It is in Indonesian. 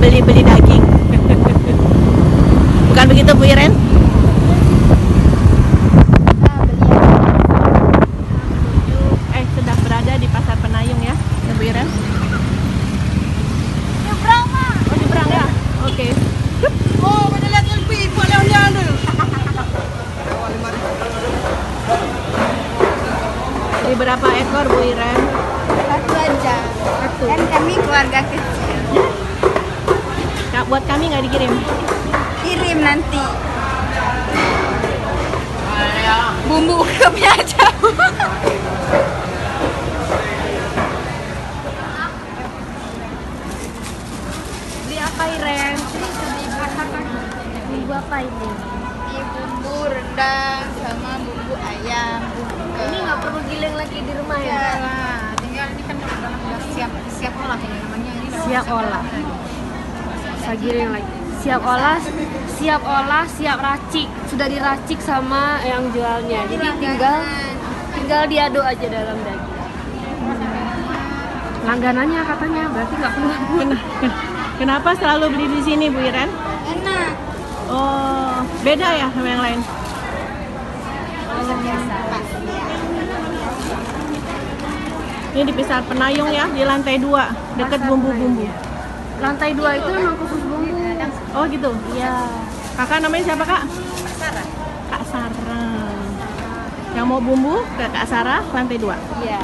beli daging. Bukan begitu Bu Iren? Sedang berada di Pasar Penayung ya, Bu Iren? Nyebrang, Mak. Oh, nyebrang ya? Oke. Oh, pada lihat LP, buat lewat dulu. Ini berapa ekor Bu Iren? Satu aja. Satu. Kan kami keluarga kecil. Kak, buat kami nggak dikirim? Kirim nanti. Bumbu ukapnya aja. Beli apa Iren? Bumbu apa ini? Ini bumbu rendang sama bumbu ayam. Ini nggak perlu giling lagi di rumah ya? Ya lah, tinggal ini kan udah siap olah ini namanya. Ini Siap olah. Saya giling lagi. Siap olah, siap racik. Sudah diracik sama yang jualnya. Jadi tinggal diaduk aja dalam daging. Langganannya katanya, berarti nggak keluar. Kenapa selalu beli di sini Bu Iren? enak. Oh, beda ya sama yang lain? Ini di Pasar Penayung ya, di lantai 2, dekat bumbu-bumbu. Lantai 2 itu memang khusus bumbu. Oh gitu? Iya. Kakak namanya siapa Kak? Kak Sarah. Yang mau bumbu ke Kak Sarah, lantai 2. Iya.